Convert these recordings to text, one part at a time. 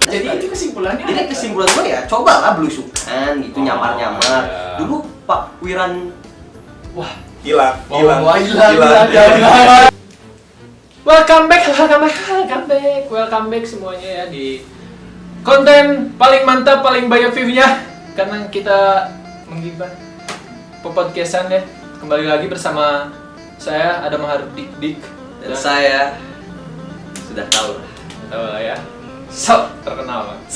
Jadi itu kesimpulannya. Jadi kesimpulan gue ya, cobalah belusukan gitu, nyamar-nyamar. Dulu Pak Wiran hilang. Welcome back semuanya ya di konten paling mantap, paling banyak view-nya karena kita menggibah podcastan ya. Kembali lagi bersama saya Adam Hardik dan saya sudah tahu lah ya. So, terkenal banget.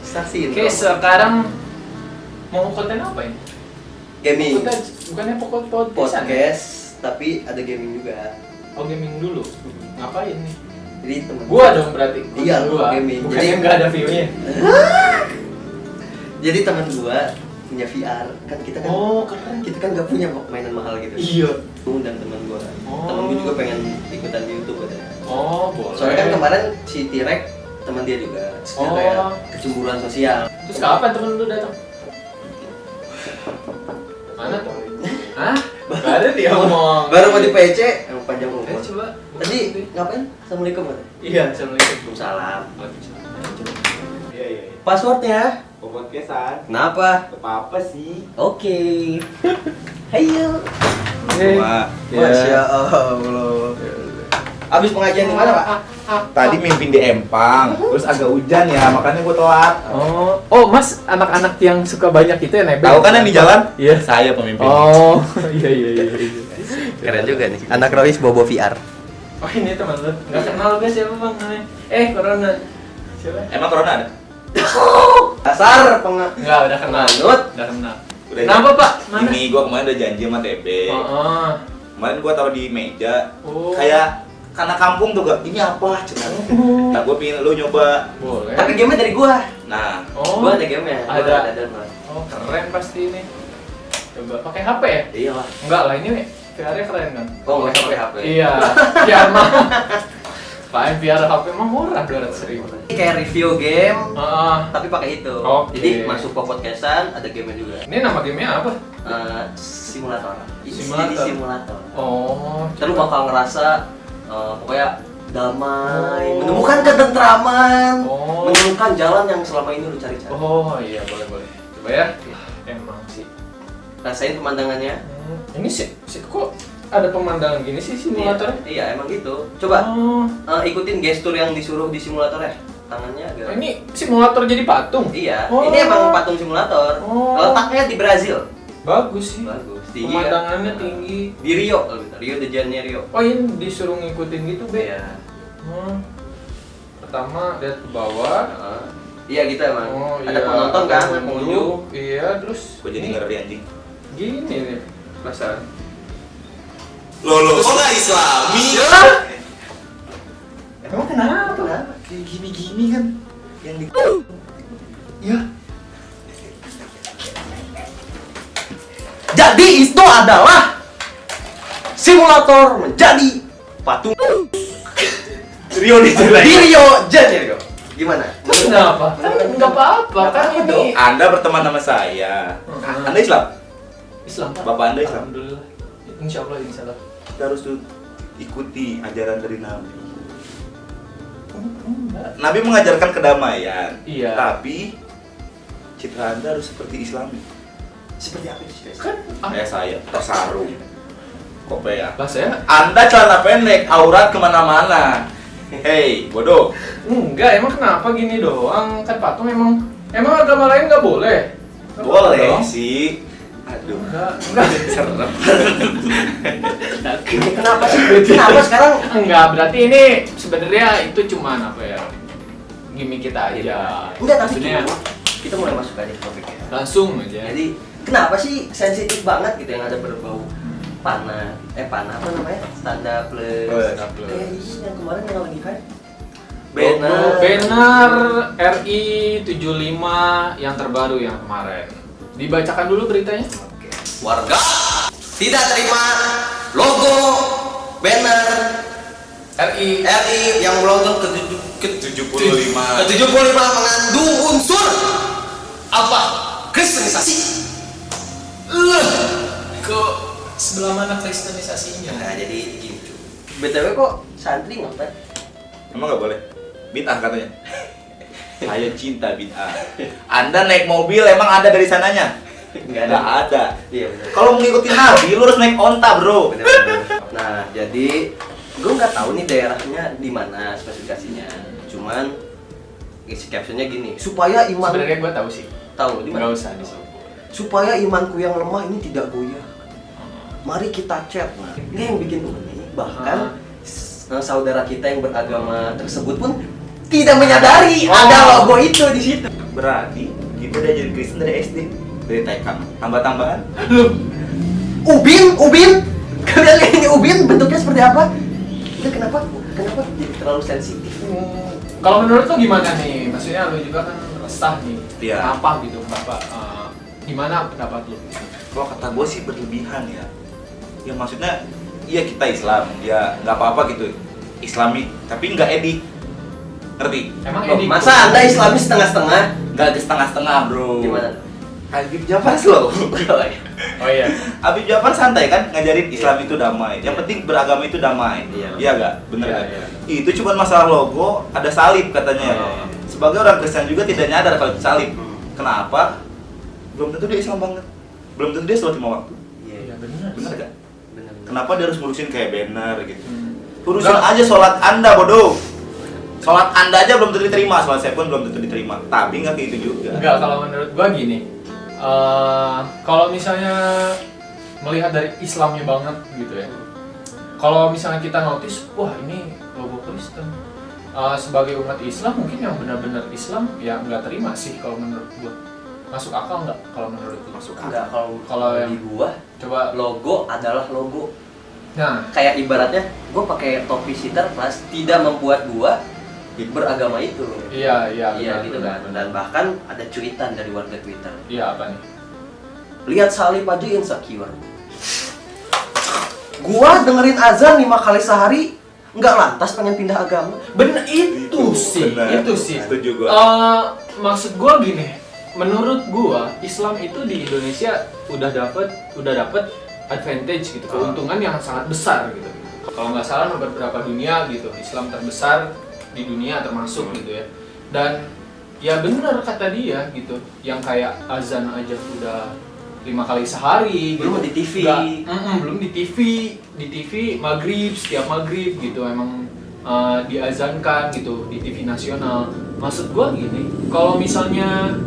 Stasiun. Oke, sekarang mau konten apa ini? Gaming. Bukannya podcastan. Podcast, tapi ada gaming juga. Oh, gaming dulu. Ngapain nih? Jadi temen Gua dong berarti. Iya, gua gaming. Bukannya nggak ada view-nya. Jadi teman gua punya VR. Kan kita kan Keren. kita kan nggak punya mainan mahal gitu. Iya. Dan teman gua. Temen gua juga pengen ikutan di YouTube katanya. Oh, boleh. Soalnya kan kemarin si T-Rex teman dia juga. Terus dia kayak kecemburuan sosial. Terus kapan temen lu datang? Mana tuh? Hah? Gak ada dia ngomong. Baru mau di PC, emang panjang umur. Coba. Tadi ngapain? Assalamualaikum kan? Iya, assalamualaikum. Waalaikumsalam. Iya. Passwordnya? Podcastan. Kenapa? Apa sih? Oke. Hayo. Masya Allah. Abis pengajian di mana, Pak? Tadi mimpin di Empang, terus agak hujan ya, makanya gua telat. Oh, Mas, anak-anak yang suka banyak itu ya nebeng. Tahu kan yang di jalan? Iya. Saya pemimpin. Oh, iya. Keren juga nih. Anak Rois bobo VR. Oh, ini teman lu. Enggak kenal gue siapa, Bang? Corona. Siapa? Emang corona ada? Dasar Enggak, udah kenal. Penganut. Udah kenal. Udah. Kenapa, Pak? Mana? Ini gua kemarin udah janji sama TB. Kemarin gua taruh di meja. Oh. Kayak karena kampung tuh gak, ini apa? Nah, gua pingin lu nyoba. Boleh. Tapi game-nya dari gua. Nah, Gua ada game-nya. Gua Ada. Mas. Oh, keren pasti ini. Coba pakai HP ya? Iya lah. Enggak lah, ini VR-nya keren kan? Oh, nggak pakai HP. Iya. VR mah. Pak, VR HP mah murah 200.000. Ini kayak review game, tapi pakai itu. Oke. Jadi masuk ke podcastan, ada game-nya juga. Ini nama gamenya apa? Simulator. Simulator. Jadi simulator. Oh, Terus bakal ngerasa pokoknya damai, menemukan ketentraman, menemukan jalan yang selama ini lu cari-cari. Oh iya, boleh. Coba ya. Emang sih. Rasain pemandangannya. Ini sih kok ada pemandangan gini sih simulator? Iya, emang gitu. Coba Oh. ikutin gestur yang disuruh di simulator ya. Tangannya agak. Ini simulator jadi patung? Iya, Oh. ini emang patung simulator. Oh. Letaknya di Brazil. Bagus sih. Bagus. Tinggi Pemandangannya kan? tinggi. Di Rio, kalau gitu. Rio de Janeiro. Oh, ini disuruh ngikutin gitu, Be? Iya. Pertama lihat ke bawah. Iya gitu emang. Oh, Ada iya. penonton kan, Ada pengunjung. Iya, terus gua jadi ngeri anjing. gini nih perasaan. Loh, kok gak Islami? Emang kenapa? Kenapa? Kayak gini-gini kan yang di Ya. Jadi itu adalah simulator menjadi patung Rio di di Rio Janeiro. Gimana? Kenapa? Kan nggak apa-apa kan ini. Anda berteman sama saya. Anda Islam? Islam, Pak. Bapak Anda Islam? Alhamdulillah. Insya Allah. Kita harus tuh ikuti ajaran dari Nabi. Enggak. Nabi mengajarkan kedamaian. Iya. Tapi citra Anda harus seperti Islami. Seperti apa sih? Kan Kayak saya, tersarung, kopea. lah saya Anda celana pendek, aurat kemana-mana. Hei, bodoh. enggak, emang kenapa gini doang? Kan patung emang agama lain nggak boleh. Nggak Boleh dong. sih. Aduh. Enggak. Serem. Kenapa sih? Kenapa sekarang? Enggak, berarti ini sebenarnya itu cuman apa ya? Gimmick kita aja. Enggak, tapi Maksudnya kita mulai masuk aja ke topiknya. langsung aja. Jadi kenapa sih sensitif banget gitu yang ada berbau panah apa namanya? Stand-up plus. Stand-up plus. Kayak ini yang kemarin yang lagi hype. Banner RI 75 yang terbaru yang kemarin. Dibacakan dulu beritanya. Oke. Warga tidak terima logo banner RI yang melonjak ke 75 mengandung unsur apa? Kristenisasi. Kok sebelah mana kristenisasinya? Nah, jadi gitu. BTW kok santri ngapain? Emang nggak boleh? Bid'ah katanya. Saya cinta bid'ah. Anda naik mobil emang ada dari sananya? Nggak Nggak ada. Iya benar. Kalau mengikuti Nabi, lu harus naik onta, bro. Bener-bener. Nah, jadi gue nggak tahu nih daerahnya di mana spesifikasinya. Cuman isi captionnya gini, supaya iman Sebenarnya gue tahu sih. tahu di mana? Nggak usah disebut. Supaya imanku yang lemah ini tidak goyah. Mari kita chat. Nah, ini yang bikin unik. Bahkan saudara kita yang beragama tersebut pun tidak menyadari ada logo itu di situ. Berarti kita udah jadi Kristen dari SD, dari TK. Tambah-tambahan. Ubin, kalian lihat ini ubin bentuknya seperti apa? Udah kenapa jadi terlalu sensitif? Kalau menurut lo gimana nih? Maksudnya lo juga kan resah nih. Iya. Kenapa gitu, Bapak? Gimana pendapat lo? Kalau kata gue sih berlebihan ya. Ya maksudnya, iya kita Islam, ya nggak apa-apa gitu. Islami, tapi nggak edik. Ngerti? Emang Loh, edik masa Anda Islamis setengah-setengah? Nggak ke setengah-setengah, bro. Gimana? Habib Jafar slow. Oh iya. Habib Jafar santai kan ngajarin Islam itu damai. Yang penting beragama itu damai. Iya. Iya nggak? Bener Iya, kan? iya. Itu cuma masalah logo, ada salib katanya. Iya. Sebagai orang Kristen juga tidak nyadar kalau itu salib. Kenapa? Belum tentu dia Islam banget. Belum tentu dia sholat 5 waktu. Iya benar. Bener kan? Bener. Kenapa dia harus ngurusin kayak banner gitu? Hmm. Urusin aja sholat Anda, bodoh. Sholat Anda aja belum tentu diterima, sholat saya pun belum tentu diterima. Tapi nggak kayak itu juga. Enggak, kalau menurut gua gini. Kalau misalnya melihat dari Islamnya banget gitu ya. Kalau misalnya kita notice, wah ini logo Kristen. Sebagai umat Islam mungkin yang benar-benar Islam ya nggak terima sih kalau menurut gua. Masuk akal nggak kalau menurut lu? Masuk Enggak, kalau Kalau yang- di gua Coba. logo adalah logo. Nah, Kayak ibaratnya gua pakai topi Sinterklas tidak membuat gua beragama itu. iya Iya benar, gitu benar, kan. benar. Dan bahkan ada cuitan dari warga Twitter. Iya apa nih? Lihat salib aja insecure. Gua dengerin azan 5 kali sehari, nggak lantas pengen pindah agama. Bener itu sih, benar. itu sih. Setuju gua. Maksud gua gini, menurut gua Islam itu di Indonesia udah dapet advantage gitu, keuntungan yang sangat besar gitu. Kalau nggak salah nomor berapa dunia gitu, Islam terbesar di dunia termasuk gitu ya. Dan ya bener kata dia gitu, yang kayak azan aja udah 5 kali sehari gitu. Belum di TV. Belum di TV maghrib, setiap maghrib gitu emang diazankan gitu di TV nasional. Maksud gua gini, kalau misalnya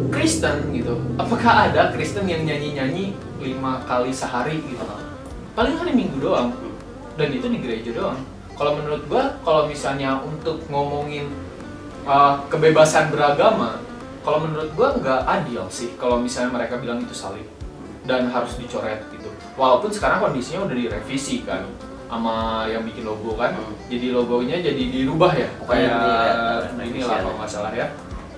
Kristen gitu, apakah ada Kristen yang nyanyi-nyanyi 5 kali sehari gitu? Paling hari Minggu doang, dan itu di gereja doang. Kalau menurut gua, kalau misalnya untuk ngomongin kebebasan beragama, kalau menurut gua nggak adil sih kalau misalnya mereka bilang itu salib dan harus dicoret gitu. Walaupun sekarang kondisinya udah direvisi kan sama yang bikin logo kan, jadi logonya jadi dirubah ya, Pokoknya kayak ini inilah kalau nggak salah ya.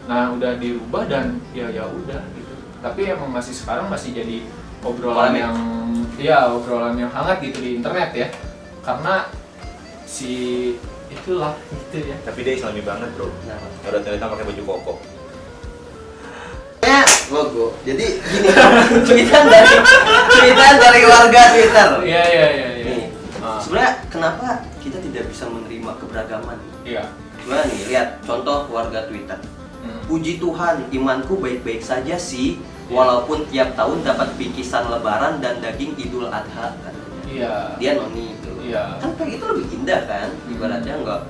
Nah udah dirubah dan ya udah gitu. Tapi emang masih sekarang masih jadi obrolan Polemik. yang obrolan yang hangat gitu di internet ya, karena si itulah gitu ya. Tapi dia Islami banget, bro. Nah, Udah ternyata pakai baju koko. logo. Jadi gini, cuitan dari warga Twitter. Iya. Nih, sebenarnya kenapa kita tidak bisa menerima keberagaman? Iya. Gimana nih, lihat contoh warga Twitter. Puji Tuhan, imanku baik-baik saja sih, walaupun tiap tahun dapat bingkisan lebaran dan daging Idul Adha. Iya. Dia noni itu. Iya. Kan kayak itu lebih indah kan, ibaratnya nggak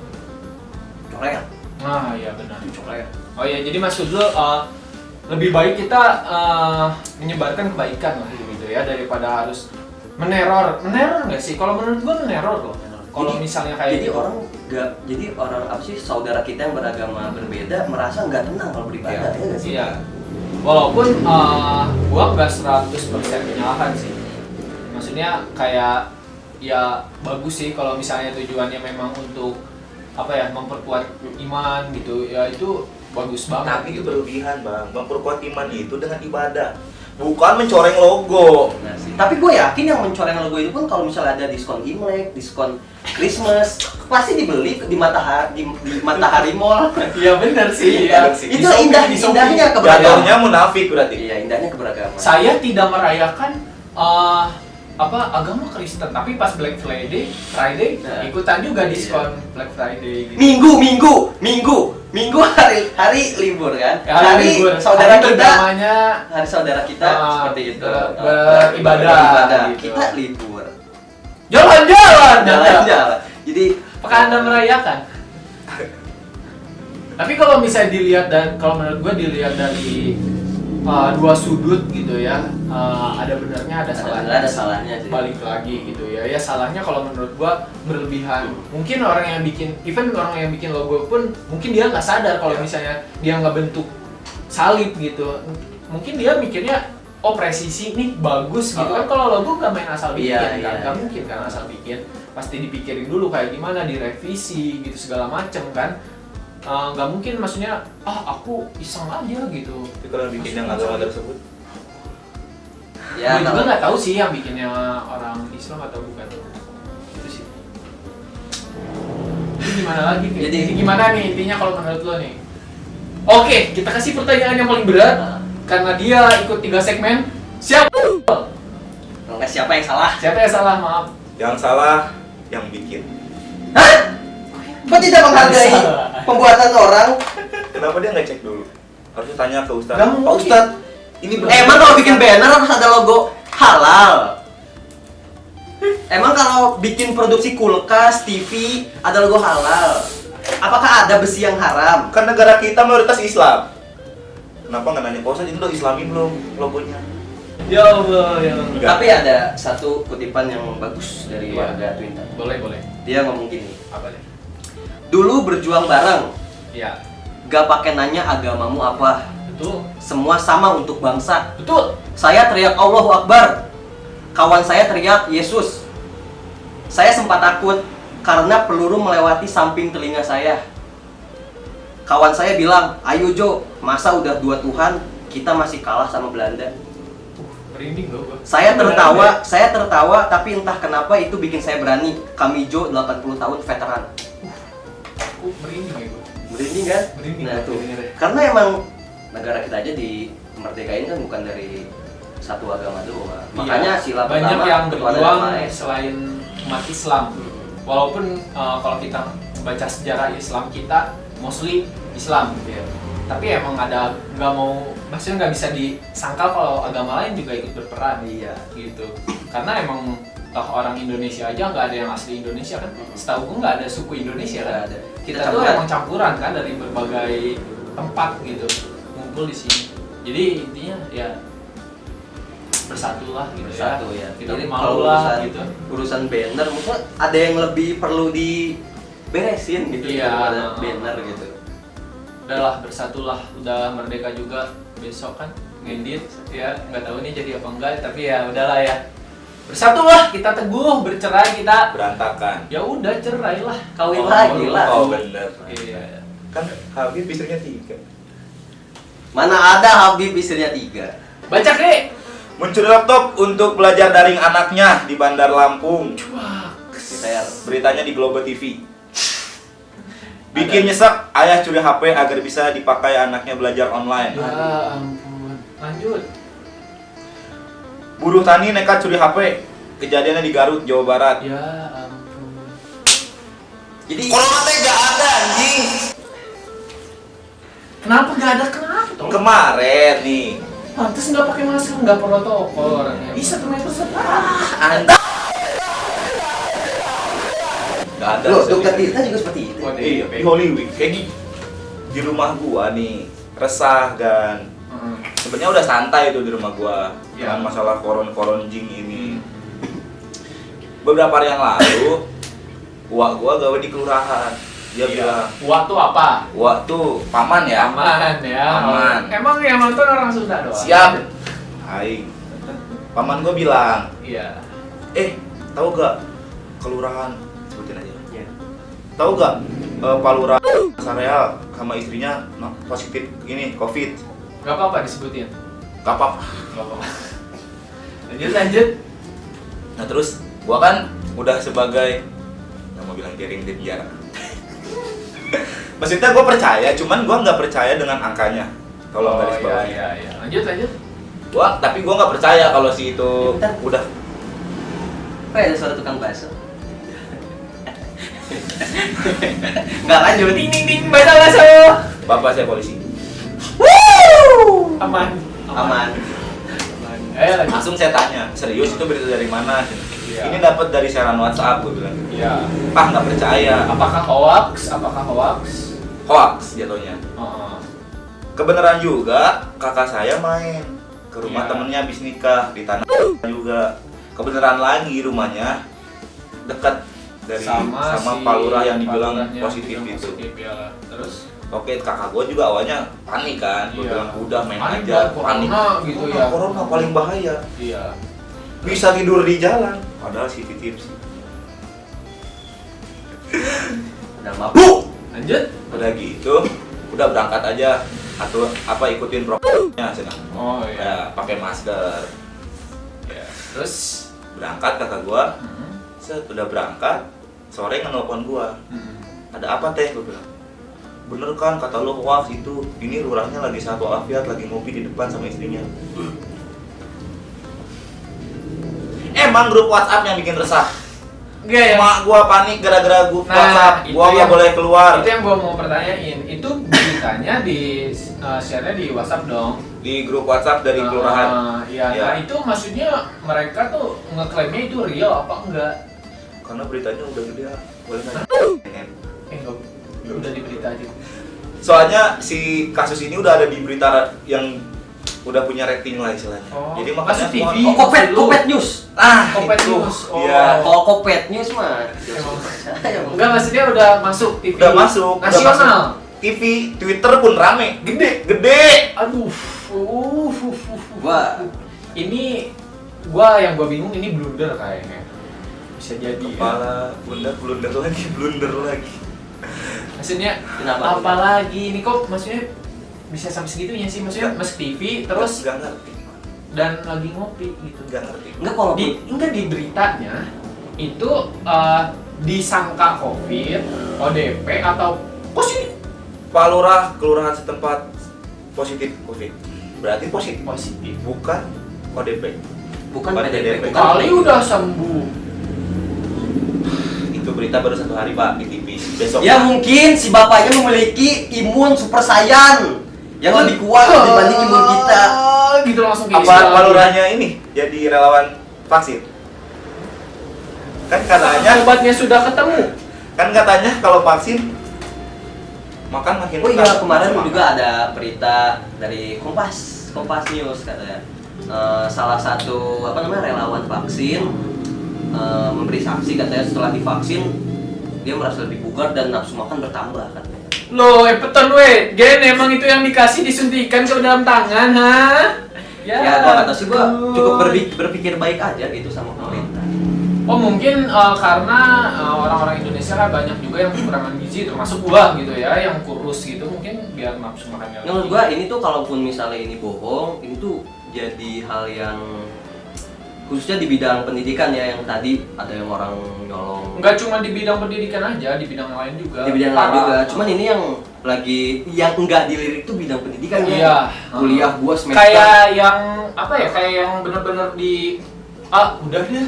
coret, Nah, iya benar. coret. Oh iya, jadi maksud lo lebih baik kita menyebarkan kebaikan lah gitu ya, daripada harus meneror nggak sih? Kalau menurut gua meneror loh. Kalau Jadi- misalnya kayak jadi gitu. orang apa sih, saudara kita yang beragama berbeda merasa nggak tenang kalau beribadah, ya nggak sih? Iya. Walaupun gua nggak 100% menyalahkan sih. Maksudnya kayak ya bagus sih kalau misalnya tujuannya memang untuk apa ya, memperkuat iman gitu. Ya itu bagus banget. Tapi itu gitu. berlebihan, Bang. Memperkuat iman itu dengan ibadah, bukan mencoreng logo. Nah, sih. Tapi gue yakin yang mencoreng logo itu pun kalau misalnya ada diskon Imlek, diskon Christmas, pasti dibeli di Matahari Mall. Iya benar sih. Iya, Ya. sih. Itu Di indahnya Shopee. keberagaman. Jatuhnya munafik berarti. Iya, indahnya keberagaman. Saya tidak merayakan agama Kristen, tapi pas Black Friday Nah. ikutan juga Iya. diskon Black Friday gitu. Minggu hari libur kan? Ya, hari libur. saudara Hari kita, bergamanya, hari saudara kita seperti itu. beribadah gitu. Kita libur. Jalan-jalan. Jalan-jalan. Jadi Apakah Anda merayakan? Tapi kalau misalnya dilihat kalau menurut gue dilihat dari dua sudut gitu ya, ada benarnya ada salahnya. ada salahnya sih. Balik lagi gitu ya. Ya salahnya kalau menurut gua berlebihan. Mungkin orang yang bikin logo pun mungkin dia nggak sadar kalau misalnya dia nggak bentuk salib gitu. Mungkin dia mikirnya oh presisi nih bagus gitu kan. Kalau logo nggak main asal bikin kan, nggak mungkin kan asal bikin. Pasti dipikirin dulu kayak gimana, direvisi gitu segala macem kan. Nggak mungkin maksudnya aku iseng aja gitu. Tapi kalau bikin yang agama tersebut, Gue juga nggak tahu sih yang bikinnya orang Islam atau bukan. Itu sih. Jadi gimana lagi? Jadi gimana nih intinya kalau menurut lo nih? Oke, kita kasih pertanyaan yang paling berat karena dia ikut 3 segmen. Siapa? Siapa yang salah? Siapa yang salah? Maaf. yang salah yang bikin. Hah? Kok tidak menghargai pembuatan orang? Kenapa dia nggak cek dulu? Harusnya tanya ke Ustaz. Pak Ustadz, Ini emang kalau bikin banner harus ada logo halal? Emang kalau bikin produksi kulkas, TV, ada logo halal? Apakah ada besi yang haram? kan negara kita mayoritas Islam. Kenapa nggak nanya Pak Ustaz ini udah Islami belum logonya? Ya Allah, ya Allah. Tapi ada satu kutipan yang bagus dari Iya. warga Twitter. Boleh. Dia ngomong gini, Apa nih? dulu berjuang bareng, Ya, gak pakai nanya agamamu apa. betul. Semua sama untuk bangsa. Betul. Saya teriak Allahu Akbar. Kawan saya teriak Yesus. Saya sempat takut karena peluru melewati samping telinga saya. Kawan saya bilang, ayo Jo, masa udah 2 Tuhan, kita masih kalah sama Belanda. Merinding gua. Saya tertawa, tapi entah kenapa itu bikin saya berani. Kami Jo 80 tahun veteran. Merinding ya gua. Merinding kan? Merinding. Nah tuh, Merinding. karena emang negara kita aja dimerdekain kan bukan dari satu agama doang. Makanya Iya, sila banyak pertama yang ketuhanan berjuang Yang Maha Esa. selain umat Islam. Walaupun kalau kita baca sejarah Islam kita mostly Islam gitu ya. Tapi emang maksudnya nggak bisa disangkal kalau agama lain juga ikut berperan. Iya. Gitu. Karena emang orang Indonesia aja nggak ada yang asli Indonesia kan. Setahu gue nggak ada suku Indonesia kan. Nggak ada. Kita tuh campuran. emang campuran kan dari berbagai tempat gitu ngumpul di sini. Jadi intinya ya bersatulah gitu Bersatu ya. Tidak Jadi mau kalau lah gitu. urusan banner mungkin ada yang lebih perlu diberesin gitu Iya. daripada banner gitu. Udahlah bersatulah, udah merdeka juga besok kan ngedit ya, nggak tahu nih jadi apa enggak, tapi ya udahlah ya. Bersatulah, kita teguh, bercerai kita. Berantakan. Ya udah cerai lah. Kawin lagi lah. Oh bener. Iya. Kan Habib istrinya 3. Mana ada Habib istrinya 3. Baca Kek. Mencuri laptop untuk belajar daring anaknya di Bandar Lampung. Wah. Beritanya di Global TV. Bikin nyesek, ayah curi HP agar bisa dipakai anaknya belajar online. Ya ampun. Lanjut. Buruh tani nekat curi HP. Kejadiannya di Garut, Jawa Barat. Ya ampun. Jadi Corona teh gak ada anjing. Kenapa nggak ada kenapa? Kemarin nih. Pantes nggak pakai masker, nggak protokol orangnya. Bisa tuh meter Anjing. Gak ada. loh, dokter Tirta juga seperti itu. Iya, di Holy Week kayak gini. Di rumah gua nih, resah kan. Sebenarnya udah santai tuh di rumah gua Ya. dengan masalah koron jing ini. Beberapa hari yang lalu, uak gua gawe di kelurahan. Dia bilang, Waktu apa? uak tuh paman ya. Aman ya. Aman. Emang yang nonton orang Sunda doang? Siap. Aing. Paman gua bilang, Iya. tahu gak kelurahan sebutin aja. Ya. Tahu gak Pak Lurah Sareal sama istrinya positif ini COVID. Gak apa-apa disebutin. Gak apa-apa. Gak apa-apa. Lanjut. Nah terus gua kan udah sebagai nggak mau bilang jaring di penjara. Maksudnya gua percaya, cuman gua nggak percaya dengan angkanya. Tolong garis bawahnya. Iya. Lanjut. Tapi gua nggak percaya kalau si itu Bentar. udah Kok ada suara tukang bakso? Nggak lanjut. Ding ding ding, bakso. Bapak saya polisi. Aman. Aman. Ayo lagi. Langsung saya tanya, serius itu berita dari mana? Iya. Ini dapat dari siaran WhatsApp, gue bilang. Iya. Pak nggak percaya. Apakah hoax? Apakah hoax? Hoax jatuhnya. Oh. Kebenaran juga, kakak saya main ke rumah Iya. temennya habis nikah di tanah juga. Kebenaran lagi rumahnya dekat dari sama si Pak Lurah yang dibilang Pak Lurahnya positif bilang itu. positif, ya. Terus Oke, kakak gue juga awalnya panik kan. Gue Iya. bilang udah main Panik aja. lah, corona gitu ya. Corona paling bahaya. iya. Bisa tidur di jalan. Padahal sih tips. Udah mabuk. Lanjut. Udah gitu, udah berangkat aja atau apa ikutin protokolnya senang. Oh Ya, pakai masker. Ya. Terus Berangkat kakak gua, hmm. set udah berangkat, sore nge-nelpon gua. Ada apa teh? Gua bilang. Bener kan kata lo hoax itu. Ini lurahnya lagi satu afiat lagi ngopi di depan sama istrinya. Emang grup WhatsApp yang bikin resah. Enggak ya. Mak gua panik gara-gara grup Nah, WhatsApp. itu Gua nggak yang- boleh keluar. Itu yang gua mau pertanyain. Itu beritanya di share-nya di WhatsApp dong. Di grup WhatsApp dari kelurahan. Iya. Ya. Nah, itu maksudnya mereka tuh ngeklaimnya itu real apa enggak? Karena beritanya udah gede ya. Boleh nanya. Enggak. Udah di berita aja. Soalnya si kasus ini udah ada di berita yang udah punya rating lah istilahnya. Oh, Jadi makanya masuk TV. semua- Oh, Kopet News. Kopet itu. News. Oh. Iya. Kalau Kopet News mah. Emang. Enggak, maksudnya udah masuk TV. Udah masuk. udah Nasional. masuk. TV, Twitter pun rame. Gede. Gede. Aduh. Wah. Ini yang gua bingung ini blunder kayaknya. Bisa jadi. Ya. Kepala blunder blunder lagi. Maksudnya Kenapa? apalagi ini kok maksudnya bisa sampai segitunya sih, maksudnya masuk TV terus Gak ngerti. dan lagi ngopi gitu. Gak ngerti. Enggak kalau Enggak di beritanya itu disangka COVID, ODP atau positif. Pak Lurah kelurahan setempat positif COVID. Berarti positif. Positif. Bukan ODP. bukan Bukan PDP, PDP. bukan Kali udah sembuh. Itu berita baru 1 hari Pak di TV. Besok. Ya mungkin si bapaknya memiliki imun super saiyan yang lebih kuat dibanding imun kita. Gitu langsung kayak Apa Pak Lurahnya ini jadi relawan vaksin? Kan katanya obatnya sudah ketemu. kalau vaksin makan makin Oh iya, enak. kemarin Makan. juga ada berita dari Kompas News katanya salah satu relawan vaksin memberi saksi katanya setelah divaksin dia merasa lebih bugar dan nafsu makan bertambah katanya. Loh, peton we. Gen emang itu yang dikasih disuntikan ke dalam tangan, ha? Ya, gua kata sih gua cukup berpikir baik aja gitu sama pemerintah. Oh mungkin karena orang-orang Indonesia kan banyak juga yang kekurangan gizi, termasuk gua gitu ya, yang kurus gitu, mungkin biar nafsu makannya. Menurut gua ini tuh kalaupun misalnya ini bohong, ini tuh jadi hal yang khususnya di bidang pendidikan ya, yang tadi ada yang orang nyolong. Nggak cuma di bidang pendidikan aja, di bidang lain juga. Di bidang lain juga. Cuman ini yang enggak dilirik tuh bidang pendidikan ya. Iya. Kuliah gua semester. Kayak yang apa ya? Kayak yang benar-benar di udah deh.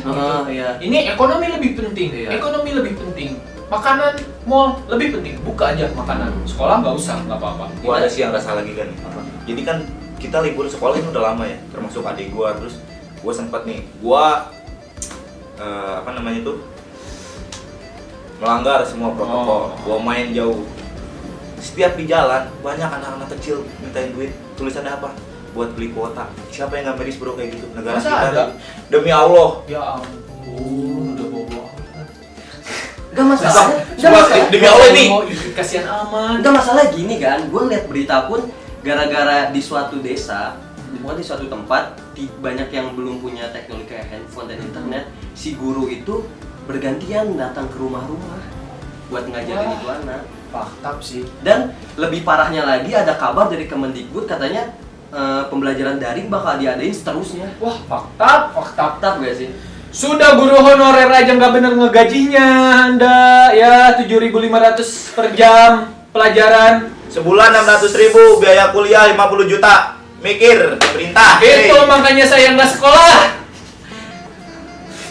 Iya. Ini ekonomi lebih penting. Iya. Ekonomi lebih penting. Makanan, mall lebih penting. Buka aja makanan. Sekolah nggak usah, nggak apa-apa. Gua ada sih yang rasa lagi kan. Jadi kan kita libur sekolah ini udah lama ya, termasuk adik gua. Terus gua sempat nih, melanggar semua protokol. Gua main jauh. Setiap di jalan banyak anak-anak kecil mintain duit. Tulisannya apa? Buat beli kuota. Siapa yang nggak miris bro kayak gitu? Negara Masa kita ada? demi Allah. Ya ampun, udah bobo. Enggak masalah. Sumpah, Enggak masalah. demi Allah ini. Kasihan aman. Enggak masalah gini kan, gue lihat berita pun gara-gara di suatu desa, bukan di suatu tempat, banyak yang belum punya teknologi kayak handphone dan internet, si guru itu bergantian datang ke rumah-rumah buat ngajarin Wah. itu anak. Faktab sih. Dan lebih parahnya lagi ada kabar dari Kemendikbud katanya pembelajaran daring bakal diadain seterusnya. Wah, faktab. Fakta gak sih? Sudah guru honorer aja nggak bener ngegajinya Anda ya 7.500 per jam pelajaran. Sebulan 600.000, biaya kuliah 50 juta. Mikir, pemerintah. Itu makanya saya nggak sekolah.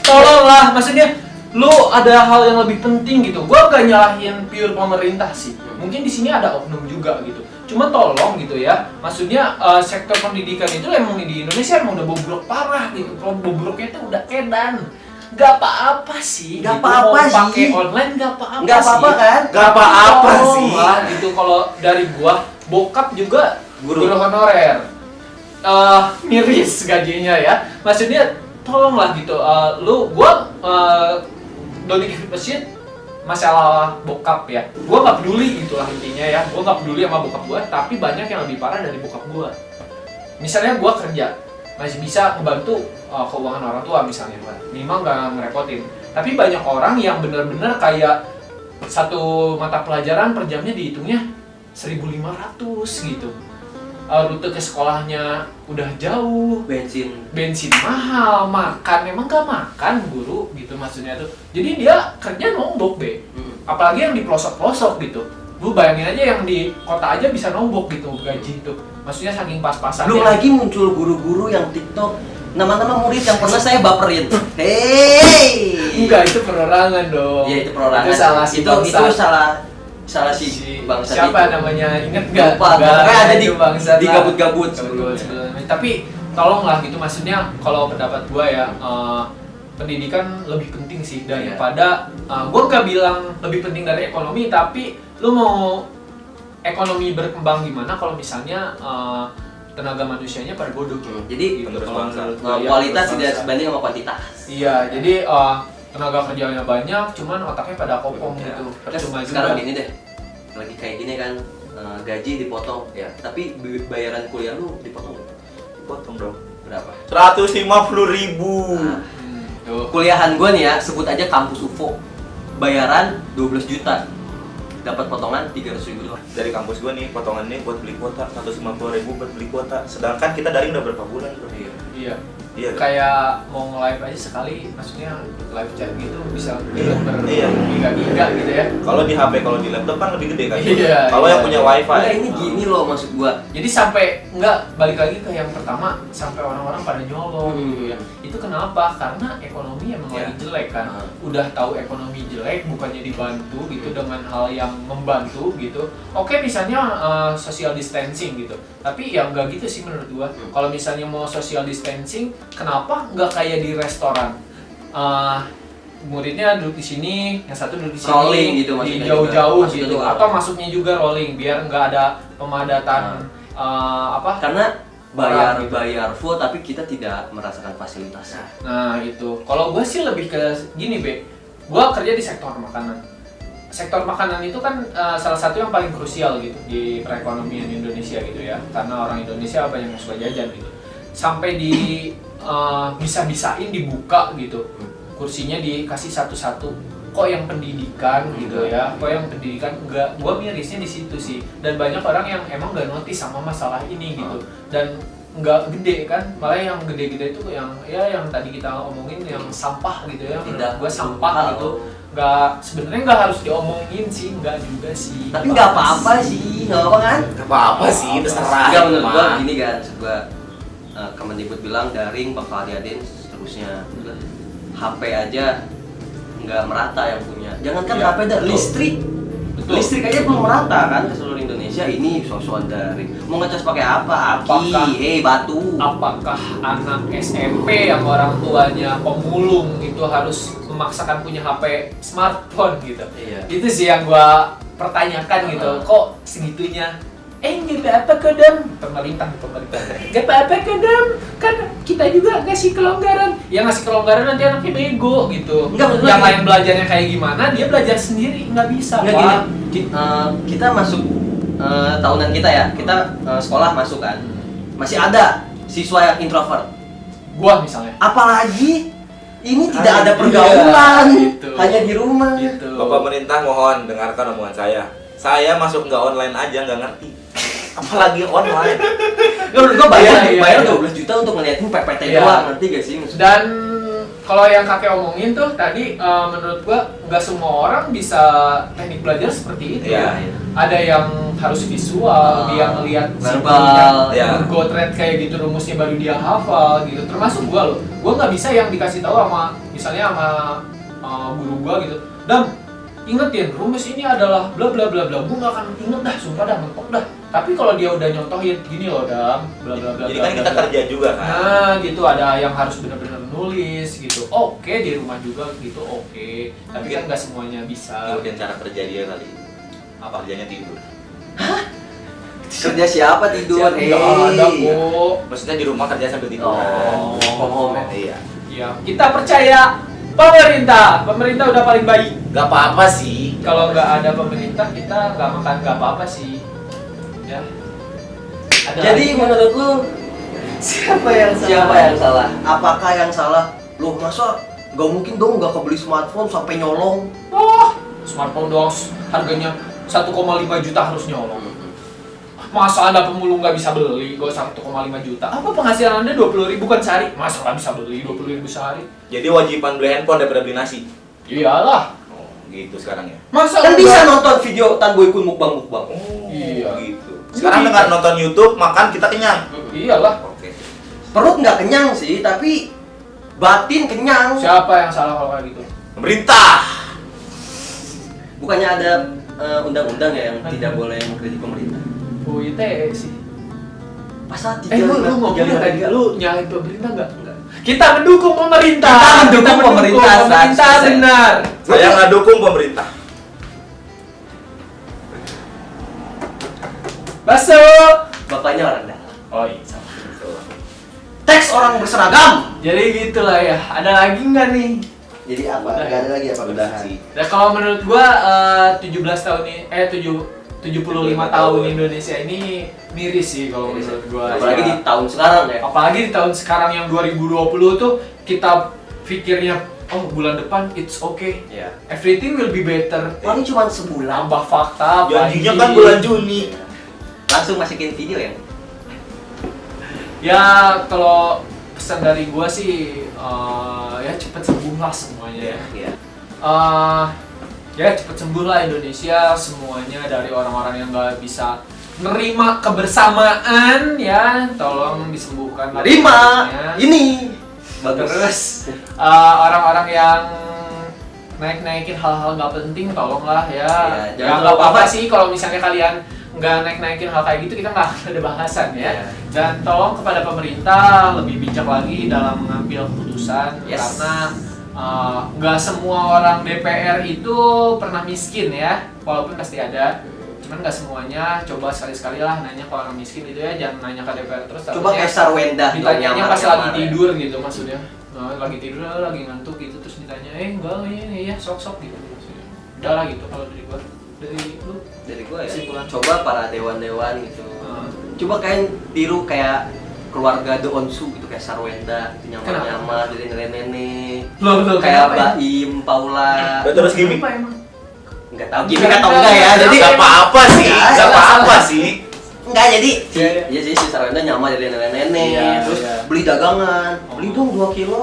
tolonglah, maksudnya lu ada hal yang lebih penting gitu. Gua gak nyalahin pure pemerintah sih. Mungkin di sini ada oknum juga gitu. Cuma tolong gitu ya. Maksudnya sektor pendidikan itu emang di Indonesia emang udah bobrok parah gitu. Kalau bobroknya itu udah edan. Gak apa-apa sih. Gak gitu. apa-apa Mau sih. pakai online gak apa-apa Nggak sih. apa-apa kan? Gak apa-apa Tolong sih. lah, gitu. Kalau dari gua, bokap juga Guru. guru honorer. Miris gajinya ya. Maksudnya tolonglah gitu. Gua don't give a shit masalah bokap ya. Gua nggak peduli gitulah intinya ya. Gua nggak peduli sama bokap gua, tapi banyak yang lebih parah dari bokap gua. Misalnya gua kerja masih bisa ngebantu keuangan orang tua misalnya, minimal nggak ngerepotin. Tapi banyak orang yang benar-benar kayak satu mata pelajaran per jamnya dihitungnya 1.500 gitu. Rute ke sekolahnya udah jauh, bensin mahal, makan memang gak makan guru gitu maksudnya tuh. Jadi dia kerja nombok be, apalagi yang di pelosok-pelosok gitu. Lu bayangin aja yang di kota aja bisa nombok gitu gaji itu. Maksudnya saking pas-pasannya. Belum lagi muncul guru-guru yang TikTok nama-nama murid yang pernah saya baperin. Hey. Enggak, itu perorangan dong. Ya itu perorangan. Itu salah si itu salah si bangsa siapa itu. namanya, inget gak? Lupa, pokoknya ada di bangsat di lah. gabut-gabut Gabut-gabut sebelumnya. Tapi tolonglah gitu, maksudnya kalau pendapat gua ya, pendidikan lebih penting sih daripada gua nggak bilang lebih penting dari ekonomi, tapi lu mau ekonomi berkembang gimana kalau misalnya tenaga manusianya pada bodoh. Jadi Penerus Kalau bangsa. menurut gua, ya, kualitas penerus tidak bangsa. sebanding sama kuantitas. Iya, jadi tenaga kerjanya banyak, cuman otaknya pada kopong Ya. gitu. Terus Percuma sekarang juga. gini deh, lagi kayak gini kan, gaji dipotong ya, tapi bayaran kuliah lu dipotong nggak? Potong dong. Berapa? 150.000. Nah, Tuh. kuliahan gua nih ya, sebut aja kampus UFO, bayaran 12 juta, dapat potongan 300.000 doang. Dari kampus gua nih, potongannya buat beli kuota 150.000 buat beli kuota. Sedangkan kita daring udah berapa bulan, bro? Iya. Iya kan? Kayak mau nge-live aja sekali, maksudnya live chat gitu bisa Iya, iya. giga-giga gitu ya. Kalau di HP, kalau di laptop kan lebih gede kan? Iya, Kalau iya. yang punya wifi. Enggak, ini gini loh maksud gua. Jadi sampai nggak balik lagi ke yang pertama, sampai orang-orang pada nyolong gitu ya. Itu kenapa? Karena ekonomi emang Iya. lagi jelek kan. Udah tahu ekonomi jelek, bukannya dibantu gitu dengan hal yang membantu gitu. Oke, misalnya social distancing gitu. Tapi ya nggak gitu sih menurut gua. Kalau misalnya mau social distancing, kenapa nggak kayak di restoran? Muridnya duduk di sini, yang satu duduk di sini, Rolling gitu di maksudnya jauh-jauh juga. Maksudnya gitu, juga atau rolling. masuknya juga rolling biar nggak ada pemadatan Karena bayar Orang gitu. bayar full tapi kita tidak merasakan fasilitasnya. Nah itu, kalau gue sih lebih ke gini be, gue kerja di sektor makanan. Sektor makanan itu kan salah satu yang paling krusial gitu di perekonomian Indonesia gitu ya, karena orang Indonesia banyak yang suka jajan gitu. Sampai di bisa-bisain dibuka gitu, kursinya dikasih satu-satu. Kok yang pendidikan gitu ya, kok yang pendidikan enggak, gue mirisnya di situ sih. Dan banyak orang yang emang nggak notice sama masalah ini gitu, dan nggak gede kan, malah yang gede-gede itu yang ya yang tadi kita omongin yang sampah gitu ya, Tidak gue sampah hal. gitu, nggak sebenarnya nggak harus diomongin sih, nggak juga sih. Tapi nggak apa-apa sih, nggak apa kan? Gak apa-apa sih, terserah. Enggak, menurut gua Mah. gini kan, maksud gua Kemendikbud bilang daring bakal diadain seterusnya. HP aja nggak merata yang punya. Jangankan Iya, HP dah, betul. listrik. Betul. Listrik aja belum merata kan ke seluruh Indonesia. Ini sosokan daring. Mau ngecas pakai apa? Apakah- Aki, batu. Apakah anak SMP yang orang tuanya pemulung itu harus memaksakan punya HP smartphone gitu? Iya. Itu sih yang gua pertanyakan gitu. Kok segitunya? Nggak apa-apa kok Dam. Pemerintah. Nggak apa-apa kok Dam. Kan kita juga ngasih kelonggaran. Ya ngasih kelonggaran nanti anaknya bego gitu. Enggak, maksud gua Yang gini. lain belajarnya kayak gimana, dia belajar sendiri. Nggak bisa, Nggak Pak. gini, kita masuk tahunan kita ya, kita sekolah masuk kan, masih ada siswa yang introvert. Gua misalnya. Apalagi ini Hanya tidak ada di- pergaulan, iya, gitu. hanya di rumah. Gitu. Bapak pemerintah mohon dengarkan omongan saya. Saya masuk nggak online aja nggak ngerti. Apalagi online. Ya menurut gua bayar Iya, iya, bayar iya. 12 juta untuk ngeliatin PPT Iya. doang, ngerti gak sih maksudnya? Dan kalau yang kakek omongin tuh tadi menurut gua nggak semua orang bisa teknik belajar seperti itu. Iya, iya. ada yang harus visual, dia ngeliat verbal, ya. gotret kayak gitu rumusnya baru dia hafal gitu. Termasuk gua loh, gua nggak bisa yang dikasih tahu sama misalnya sama guru gua gitu. Dan ingetin rumus ini adalah bla bla bla bla, gua nggak akan inget dah, sumpah dah, mentok dah. Tapi kalau dia udah nyontohin gini loh Dam, bla bla bla. Jadi bla, kan bla, kita bla. kerja juga kan. Nah gitu, ada yang harus benar-benar nulis gitu. Oke, di rumah juga gitu, oke. Tapi kan nggak semuanya bisa. Kemudian cara kerja dia kali. Apa kerjanya tidur? Kerja siapa tidur? Nggak ada kok. Maksudnya di rumah kerja sambil tidur. Oh, home ya? Iya. Ya, kita percaya pemerintah. Pemerintah udah paling baik. Gak apa-apa sih. Kalau nggak ada pemerintah, kita nggak makan nggak apa-apa sih. Ya. Ada Jadi lagi. menurut lu siapa yang salah? Apakah yang salah? Loh masa gak mungkin dong gak kebeli smartphone sampai nyolong? Smartphone doang harganya 1,5 juta harus nyolong. Masa Anda pemulung nggak bisa beli kok 1,5 juta? Apa penghasilan Anda 20.000 kan sehari? Masa nggak bisa beli 20.000 sehari? Jadi wajiban beli handphone daripada beli nasi. Iyalah. Oh, gitu sekarang ya. Masa Kan enggak? bisa nonton video Tan Boy Kun mukbang. Iya. Gitu. Sekarang dengan nonton YouTube makan kita kenyang. Iyalah. Oke. Perut nggak kenyang sih, tapi batin kenyang. Siapa yang salah kalau kayak gitu? Pemerintah. Bukannya ada undang-undang ya yang tidak boleh mengkritik pemerintah? Oh, ITE sih. Pasal Lu ngomongnya 353. tadi, lu nyalain pemerintah nggak? Enggak. Kita mendukung pemerintah. Kita mendukung pemerintah, Pemerintah 100%. benar. Saya nggak dukung pemerintah. Baso. Bapaknya orang dalam. Oh iya, sama. Teks orang berseragam. Jadi gitulah ya. Ada lagi nggak nih? Jadi apa? Udah. Nggak ada lagi apa? Udah sih. Nah, kalau menurut gua 17 tahun ini 75 tahun Indonesia ini miris sih kalau menurut gua. Apalagi Ya. di tahun sekarang ya. Apalagi di tahun sekarang yang 2020 tuh kita pikirnya oh bulan depan it's okay. Iya. Everything will be better. Paling cuma sebulan. Tambah fakta Janjinya lagi. kan bulan Juni. Langsung masukin video ya. Ya kalau pesan dari gua sih ya cepet sembuh lah semuanya ya. Iya. Ya cepet sembuh lah Indonesia semuanya dari orang-orang yang nggak bisa nerima kebersamaan ya, tolong disembuhkan lah Terima. semuanya. Ini. Terus orang-orang yang naik-naikin hal-hal nggak penting tolonglah ya. Iya, Ya jangan nggak apa-apa terlalu sih kalau misalnya kalian nggak naik-naikin hal kayak gitu, kita nggak akan ada bahasan ya. Iya. Dan tolong kepada pemerintah lebih bijak lagi dalam mengambil keputusan Yes. karena nggak semua orang DPR itu pernah miskin ya, walaupun pasti ada. Cuman nggak semuanya, coba sekali-sekali lah nanya ke orang miskin itu ya, jangan nanya ke DPR terus. Coba takutnya kayak Sarwenda dong, ditanyanya pas nyamar-nyamar lagi ya. tidur gitu maksudnya. Nah, lagi tidur lagi ngantuk gitu terus ditanya enggak iya sok-sok gitu maksudnya. Udah lah gitu kalau dari gua. Dari lu Dari gua ya. kesimpulan. Coba para dewan-dewan gitu. Ah. Coba kayak tiru kayak keluarga The Onsu gitu, kayak Sarwenda, nyamar-nyamar jadi nenek-nenek. Loh, Kayak kenapa Mbak ya? Im, Paula. Terus gimmick. Kenapa emang? Enggak tahu gimmick atau enggak ya. Jadi Gak apa-apa sih. Nggak, Gak apa-apa sih. enggak jadi. Iya, iya. Iya sih si Sarwenda nyamar jadi nenek-nenek. Iya, Terus iya. beli dagangan. Oh. Beli dong 2 kilo.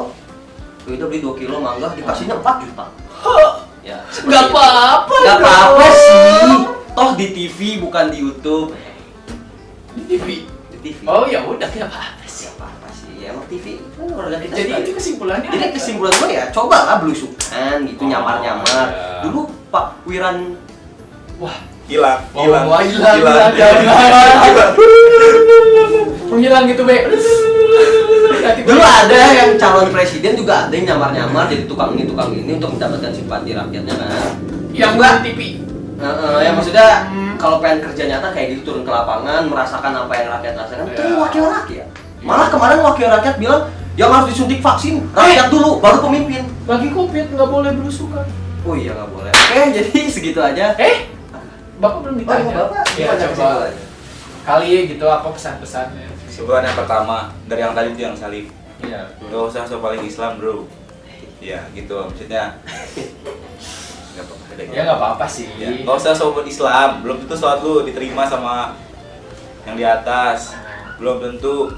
Udah beli 2 kilo mangga dikasihnya 4 juta. Ya, seperti Nggak itu. apa-apa Nggak dong. apa-apa sih. Toh di TV bukan di YouTube. Di TV. Di TV. Oh ya udah nggak apa-apa sih. Nggak apa-apa sih. Ya emang TV kan keluarga kita. Jadi sekali. itu kesimpulannya. Jadi kesimpulan gue ya cobalah belusukan gitu, Oh, nyamar-nyamar. iya. Dulu Pak Wiran Wah, Hilang. wah, hilang, menghilang gitu be. dulu ada yang calon presiden juga ada yang nyamar-nyamar jadi tukang ini untuk mendapatkan simpati rakyatnya kan. yang Mbak, di TV. ya maksudnya kalau pengen kerja nyata kayak gitu turun ke lapangan merasakan apa yang rakyat rasakan itu Iya. wakil rakyat. Malah kemarin wakil rakyat bilang yang harus disuntik vaksin rakyat dulu baru pemimpin. Lagi covid nggak boleh belusukan. Oh iya nggak boleh. Oke jadi segitu aja. Bapak belum ditanya. Oh, Bapak Ya gimana coba kesimpulannya? kali gitu apa pesan-pesannya. Kesimpulan yang pertama dari yang tadi itu yang salib. Iya. Gak usah so paling Islam bro. Ya gitu maksudnya. Gak apa-apa. udah gitu. Ya nggak apa-apa sih. Ya, gak usah sobat Islam. Belum tentu sholat lu diterima sama yang di atas. Belum tentu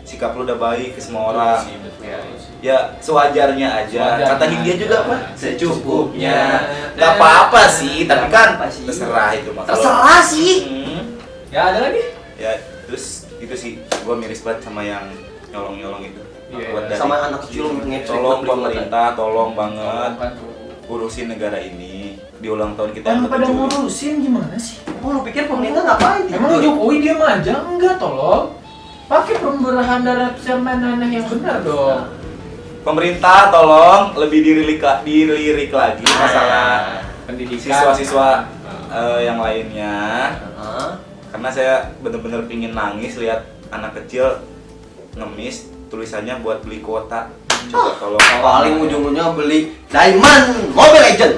sikap lu udah baik ke semua orang. Ya. Ya sewajarnya aja. Sewajarnya Kata Hindia aja. juga apa? Secukupnya. Nah, Gak apa-apa sih, tapi kan apa-apa sih. terserah itu mah. Terserah sih. Ya ada lagi? Ya terus itu sih gua miris banget sama yang nyolong-nyolong itu. Iya, Buat dari- Sama anak kecil ngecek Tolong beli pemerintah, tolong banget Kan tuh. urusin negara ini di ulang tahun kita Yang yang pada ke-7. ngurusin gimana sih? Oh, lu pikir pemerintah ngapain? Emang Jokowi diam aja? Enggak, tolong. Pakai pemberahan darah sama nanah yang benar dong. Pemerintah tolong lebih dilirik lagi masalah Pendidikan. siswa-siswa yang lainnya. Hah? Karena saya bener-bener pingin nangis lihat anak kecil ngemis tulisannya buat beli kuota. Coba tolong. Paling ujung-ujungnya beli Diamond Mobile Legend.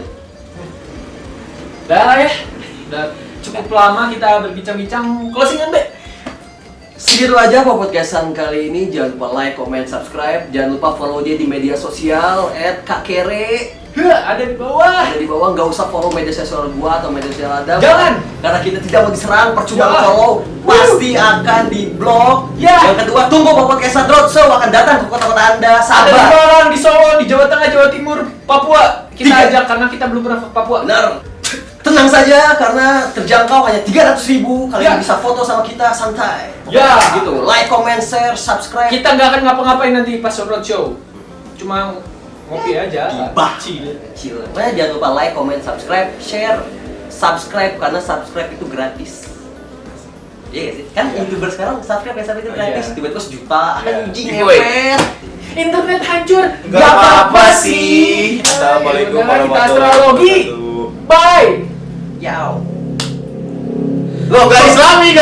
Udah ya. Udah cukup lama kita berbincang-bincang. Closingan, Be. Segitu aja podcastan kali ini. Jangan lupa like, comment, subscribe. Jangan lupa follow dia di media sosial @kakere. Ada di bawah. Ada di bawah. Nggak usah follow media sosial gua atau media sosial Adam. Jangan. Karena kita tidak mau diserang. Percuma Jangan. follow. Pasti akan di blok. Ya. Yang kedua, tunggu podcastan Roadshow akan datang ke kota-kota Anda. Ada di Sabar. Malang, di Solo, di Jawa Tengah, Jawa Timur, Papua. Kita Tiga. ajak karena kita belum pernah ke Papua. Benar. Tenang saja karena terjangkau hanya 300.000. Kalian Ya. bisa foto sama kita santai. Ya. Gitu. Like, comment, share, subscribe. Kita nggak akan ngapa-ngapain nanti pas roadshow. Cuma ngopi aja. Gibah. Chill. Kecil. Makanya jangan lupa like, comment, subscribe, share, subscribe karena subscribe itu gratis. Iya gak sih? Kan YouTuber sekarang subscribe itu gratis. Iya. Tiba-tiba sejuta. Iya. Anjing Giveaway. ngepet. Internet hancur. Nggak apa-apa sih. Assalamualaikum Kita warahmatullahi astrologi. wabarakatuh. Bye. Yau. Loh, gak islami.